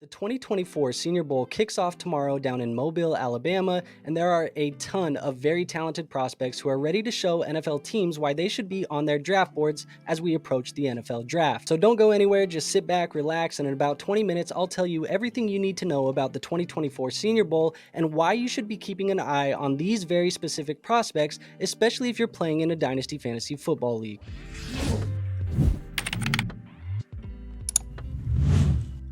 The 2024 Senior Bowl kicks off tomorrow down in Mobile, Alabama, and there are a ton of very talented prospects who are ready to show NFL teams why they should be on their draft boards as we approach the NFL draft. So don't go anywhere, just sit back, relax, and in about 20 minutes, I'll tell you everything you need to know about the 2024 Senior Bowl and why you should be keeping an eye on these very specific prospects, especially if you're playing in a Dynasty Fantasy Football League.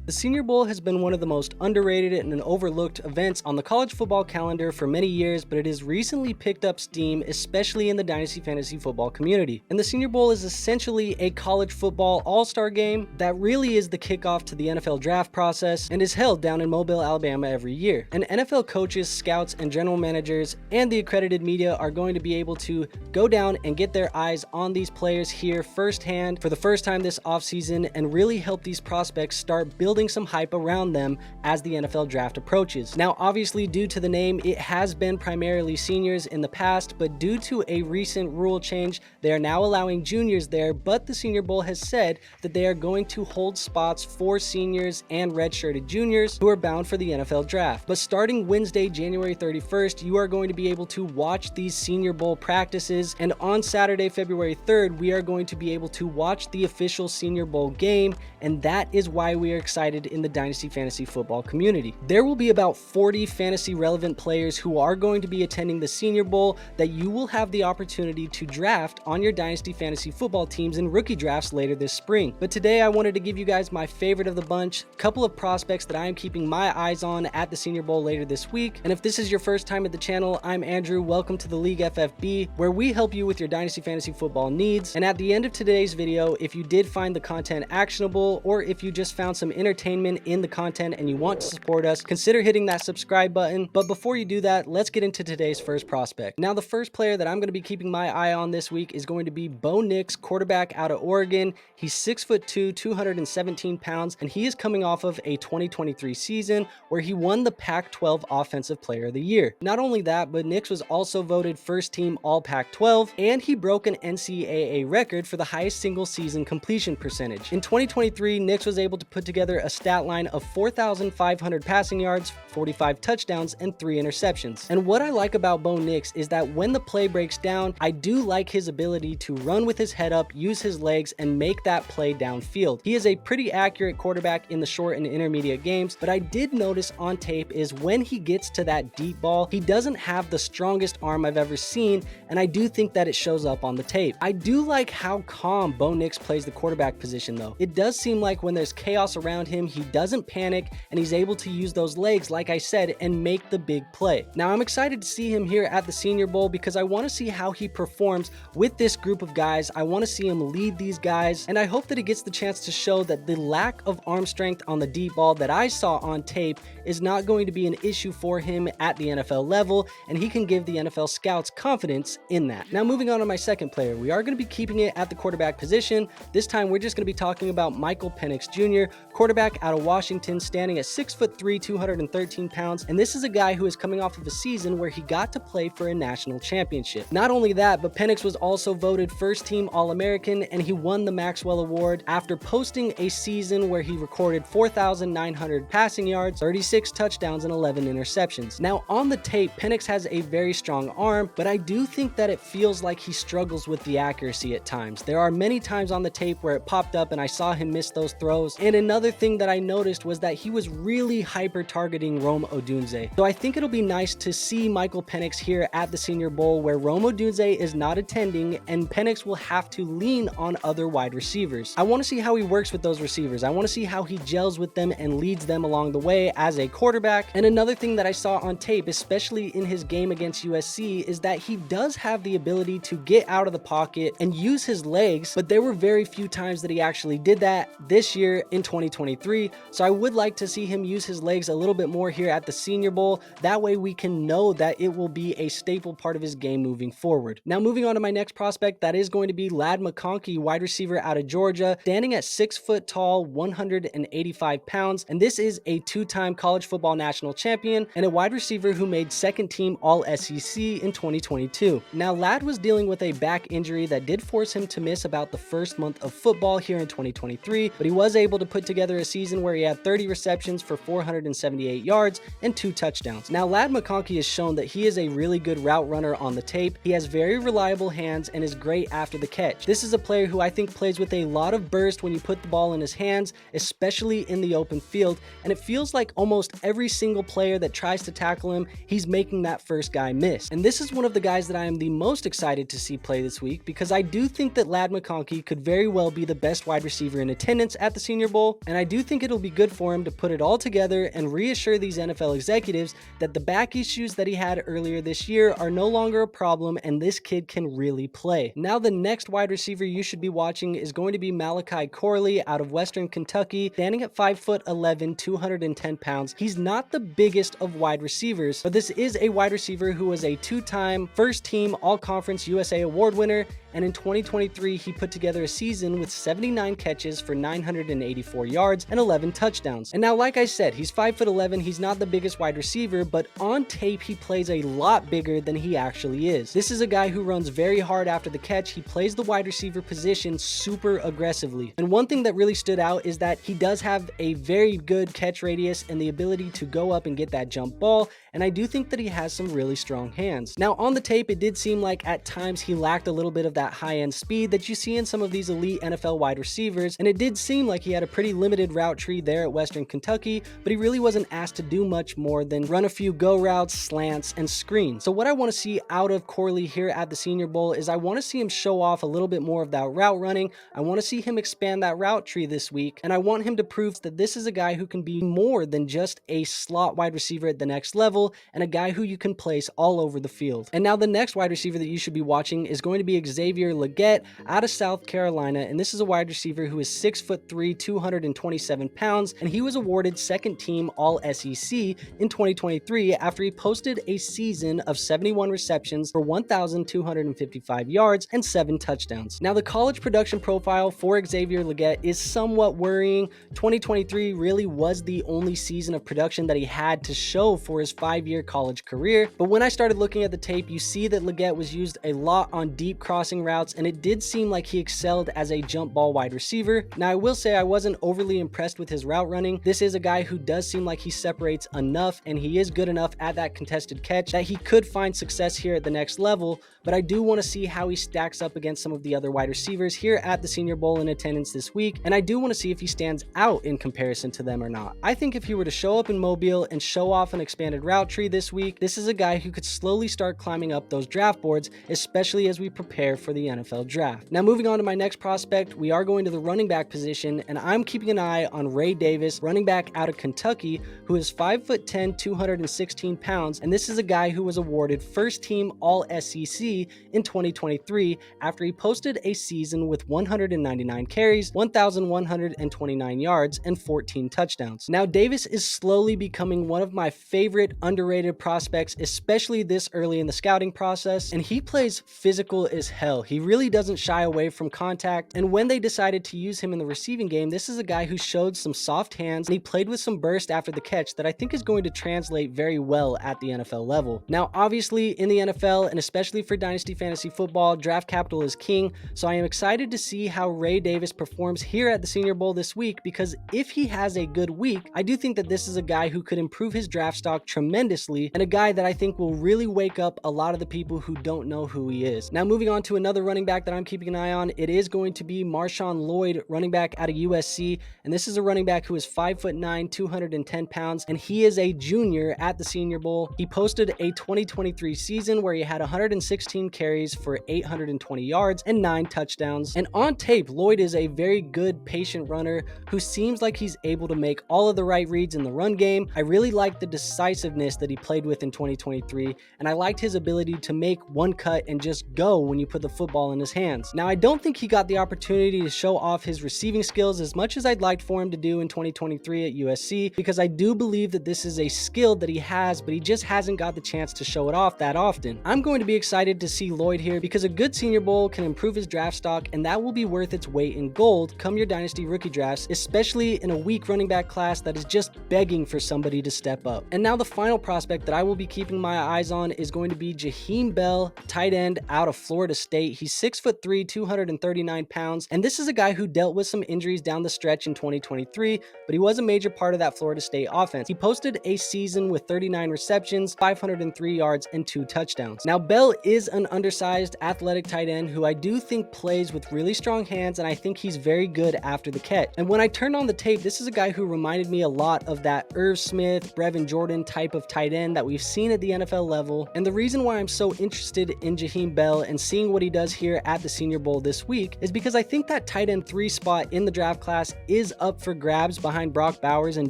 The Senior Bowl has been one of the most underrated and overlooked events on the college football calendar for many years, but it has recently picked up steam, especially in the Dynasty Fantasy Football community. And the Senior Bowl is essentially a college football all-star game that really is the kickoff to the NFL draft process and is held down in Mobile, Alabama every year. And NFL coaches, scouts, and general managers and the accredited media are going to be able to go down and get their eyes on these players here firsthand for the first time this offseason and really help these prospects start building some hype around them as the NFL draft approaches. Now, obviously, due to the name, it has been primarily seniors in the past, but due to a recent rule change, they are now allowing juniors there, but the Senior Bowl has said that they are going to hold spots for seniors and redshirted juniors who are bound for the NFL draft. But starting Wednesday, January 31st, you are going to be able to watch these Senior Bowl practices, and on Saturday, February 3rd, we are going to be able to watch the official Senior Bowl game, and that is why we are excited in the Dynasty Fantasy Football community. There will be about 40 fantasy relevant players who are going to be attending the Senior Bowl that you will have the opportunity to draft on your Dynasty Fantasy Football teams in rookie drafts later this spring. But today I wanted to give you guys my favorite of the bunch, a couple of prospects that I am keeping my eyes on at the Senior Bowl later this week. And if this is your first time at the channel, I'm Andrew. Welcome to the League FFB, where we help you with your Dynasty Fantasy Football needs. And at the end of today's video, if you did find the content actionable, or if you just found some entertainment in the content and you want to support us, consider hitting that subscribe button. But before you do that, let's get into today's first prospect. Now, the first player that I'm going to be keeping my eye on this week is going to be Bo Nix, quarterback out of Oregon. He's 6'2", 217 pounds, and he is coming off of a 2023 season where he won the Pac-12 Offensive Player of the Year. Not only that, but Nix was also voted first team All Pac-12, and he broke an NCAA record for the highest single season completion percentage. In 2023, Nix was able to put together a stat line of 4,500 passing yards, 45 touchdowns, and 3 interceptions. And what I like about Bo Nix is that when the play breaks down, I do like his ability to run with his head up, use his legs, and make that play downfield. He is a pretty accurate quarterback in the short and intermediate games, but I did notice on tape is when he gets to that deep ball, he doesn't have the strongest arm I've ever seen, and I do think that it shows up on the tape. I do like how calm Bo Nix plays the quarterback position though. It does seem like when there's chaos around him, he doesn't panic and he's able to use those legs, like I said, and make the big play. Now, I'm excited to see him here at the Senior Bowl because I want to see how he performs with this group of guys. I want to see him lead these guys, and I hope that he gets the chance to show that the lack of arm strength on the deep ball that I saw on tape is not going to be an issue for him at the NFL level, and he can give the NFL scouts confidence in that. Now, moving on to my second player, we are going to be keeping it at the quarterback position. This time, we're just going to be talking about Penix Jr., quarterback out of Washington, standing at 6'3", 213 pounds, and this is a guy who is coming off of a season where he got to play for a national championship. Not only that, but Penix was also voted first team All-American, and he won the Maxwell Award after posting a season where he recorded 4,900 passing yards, 36 touchdowns, and 11 interceptions. Now, on the tape, Penix has a very strong arm, but I do think that it feels like he struggles with the accuracy at times. There are many times on the tape where it popped up and I saw him miss those throws, and another thing that I noticed was that he was really hyper targeting Rome Odunze. So I think it'll be nice to see Michael Penix here at the Senior Bowl where Rome Odunze is not attending and Penix will have to lean on other wide receivers. I want to see how he works with those receivers. I want to see how he gels with them and leads them along the way as a quarterback. And another thing that I saw on tape, especially in his game against USC, is that he does have the ability to get out of the pocket and use his legs, but there were very few times that he actually did that this year in 2023. So I would like to see him use his legs a little bit more here at the Senior Bowl. That way we can know that it will be a staple part of his game moving forward. Now, moving on to my next prospect, that is going to be McConkey, wide receiver out of Georgia, standing at 6 foot tall, 185 pounds, and this is a two-time college football national champion and a wide receiver who made second team All SEC in 2022. Now, Ladd was dealing with a back injury that did force him to miss about the first month of football here in 2023, but he was able to put together a season where he had 30 receptions for 478 yards and 2 touchdowns. Now, Lad McConkey has shown that he is a really good route runner on the tape. He has very reliable hands and is great after the catch. This is a player who I think plays with a lot of burst when you put the ball in his hands, especially in the open field, and it feels like almost every single player that tries to tackle him, he's making that first guy miss. And this is one of the guys that I am the most excited to see play this week, because I do think that Lad McConkey could very well be the best wide receiver in attendance at the Senior Bowl, and I do think it'll be good for him to put it all together and reassure these NFL executives that the back issues that he had earlier this year are no longer a problem and this kid can really play. Now, the next wide receiver you should be watching is going to be Malachi Corley out of Western Kentucky, standing at 5'11", 210 pounds. He's not the biggest of wide receivers, but this is a wide receiver who was a two-time first-team All-Conference USA Award winner, and in 2023, he put together a season with 79 catches for 984 yards and 11 touchdowns. And now, like I said, he's 5'11", he's not the biggest wide receiver, but on tape, he plays a lot bigger than he actually is. This is a guy who runs very hard after the catch. He plays the wide receiver position super aggressively. And one thing that really stood out is that he does have a very good catch radius and the ability to go up and get that jump ball, and I do think that he has some really strong hands. Now, on the tape, it did seem like at times he lacked a little bit of that high-end speed that you see in some of these elite NFL wide receivers, and it did seem like he had a pretty limited route tree there at Western Kentucky, but he really wasn't asked to do much more than run a few go routes, slants, and screens. So what I want to see out of Corley here at the Senior Bowl is I want to see him show off a little bit more of that route running. I want to see him expand that route tree this week, and I want him to prove that this is a guy who can be more than just a slot wide receiver at the next level and a guy who you can place all over the field. And now the next wide receiver that you should be watching is going to be Xavier Legette out of South Carolina, and this is a wide receiver who is 6'3", 227 pounds, and he was awarded second team All-SEC in 2023 after he posted a season of 71 receptions for 1,255 yards and 7 touchdowns. Now, the college production profile for Xavier Legette is somewhat worrying. 2023 really was the only season of production that he had to show for his 5-year college career, but when I started looking at the tape, you see that Legette was used a lot on deep crossing routes, and it did seem like he excelled as a jump ball wide receiver. Now, I will say I wasn't overly impressed with his route running. This is a guy who does seem like he separates enough, and he is good enough at that contested catch that he could find success here at the next level, but I do want to see how he stacks up against some of the other wide receivers here at the Senior Bowl in attendance this week, and I do want to see if he stands out in comparison to them or not. I think if he were to show up in Mobile and show off an expanded route tree this week, this is a guy who could slowly start climbing up those draft boards, especially as we prepare for the NFL draft. Now, moving on to my next prospect, we are going to the running back position, and I'm keeping an eye on Ray Davis, running back out of Kentucky, who is 5'10", 216 pounds, and this is a guy who was awarded first team All-SEC in 2023 after he posted a season with 199 carries, 1,129 yards, and 14 touchdowns. Now, Davis is slowly becoming one of my favorite underrated prospects, especially this early in the scouting process, and he plays physical as hell. He really doesn't shy away from contact, and when they decided to use him in the receiving game, this is a guy who showed some soft hands, and he played with some burst after the catch that I think is going to translate very well at the NFL level. Now, obviously, in the NFL, and especially for Dynasty Fantasy Football, draft capital is king, so I am excited to see how Ray Davis performs here at the Senior Bowl this week, because if he has a good week, I do think that this is a guy who could improve his draft stock tremendously, and a guy that I think will really wake up a lot of the people who don't know who he is. Now, moving on to another running back that I'm keeping an eye on, it is going to be Marshawn Lloyd, running back out of USC, and this is a running back who is 5'9", 210 pounds, and he is a junior at the Senior Bowl. He posted a 2023 season where he had 116 carries for 820 yards and 9 touchdowns, and on tape, Lloyd is a very good patient runner who seems like he's able to make all of the right reads in the run game. I really liked the decisiveness that he played with in 2023, and I liked his ability to make one cut and just go when you put the football in his hands. Now, I don't think he got the opportunity to show off his receiving skills as much as I'd liked for him to do in 2023 at USC, because I do believe that this is a skill that he has, but he just hasn't got the chance to show it off that often. I'm going to be excited to see Lloyd here because a good Senior Bowl can improve his draft stock, and that will be worth its weight in gold come your Dynasty rookie drafts, especially in a weak running back class that is just begging for somebody to step up. And now the final prospect that I will be keeping my eyes on is going to be Jaheim Bell, tight end out of Florida State. He's 6'3", 239 pounds, and this is a guy who dealt with some injuries down the stretch in 2023 2023, but he was a major part of that Florida State offense. He posted a season with 39 receptions, 503 yards, and 2 touchdowns. Now, Bell is an undersized, athletic tight end who I do think plays with really strong hands, and I think he's very good after the catch. And when I turned on the tape, this is a guy who reminded me a lot of that Irv Smith, Brevin Jordan type of tight end that we've seen at the NFL level. And the reason why I'm so interested in Jaheim Bell and seeing what he does here at the Senior Bowl this week is because I think that tight end 3 spot in the draft class is up for grabs behind Brock Bowers and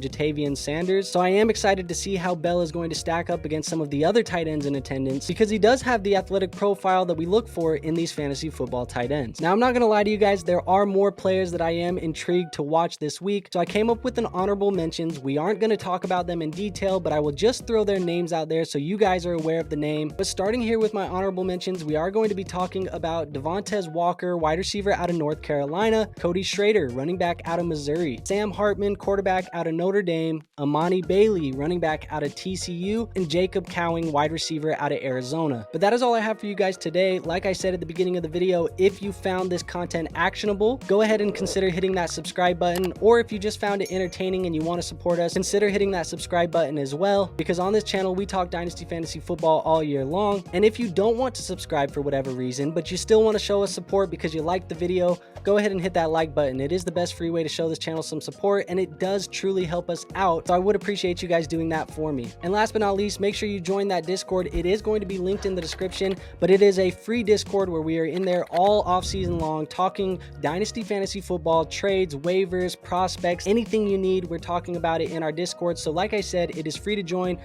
Jatavian Sanders. So I am excited to see how Bell is going to stack up against some of the other tight ends in attendance, because he does have the athletic profile that we look for in these fantasy football tight ends. Now, I'm not going to lie to you guys, there are more players that I am intrigued to watch this week, so I came up with an honorable mentions. We aren't going to talk about them in detail, but I will just throw their names out there so you guys are aware of the name. But starting here with my honorable mentions, we are going to be talking about Devontae Walker, wide receiver out of North Carolina, Cody Schrader, running back out of Missouri, Sam Hartman, quarterback out of Notre Dame, Amani Bailey, running back out of TCU, and Jacob Cowing, wide receiver out of Arizona. But that is all I have for you guys today. Like I said at the beginning of the video, if you found this content actionable, go ahead and consider hitting that subscribe button, or if you just found it entertaining and you want to support us, consider hitting that subscribe button as well, because on this channel we talk Dynasty Fantasy Football all year long. And if you don't want to subscribe for whatever reason, but you still want to show us support because you liked the video, go ahead and hit that like button. It is the best free way to show this channel some support, and it does truly help us out, so I would appreciate you guys doing that for me. And last but not least, make sure you join that Discord. It is going to be linked in the description, but it is a free Discord where we are in there all off season long talking Dynasty Fantasy Football, trades, waivers, prospects, anything you need, we're talking about it in our Discord. So like I said, it is free to join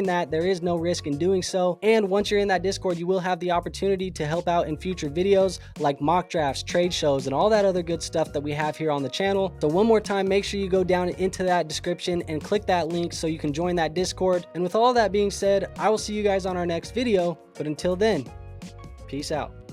that. There is no risk in doing so, and once you're in that Discord, you will have the opportunity to help out in future videos like mock drafts, trade shows, and all that other good stuff that we have here on the channel. So one more time, make sure you go down into that description and click that link so you can join that Discord. And with all that being said, I will see you guys on our next video, but until then, peace out.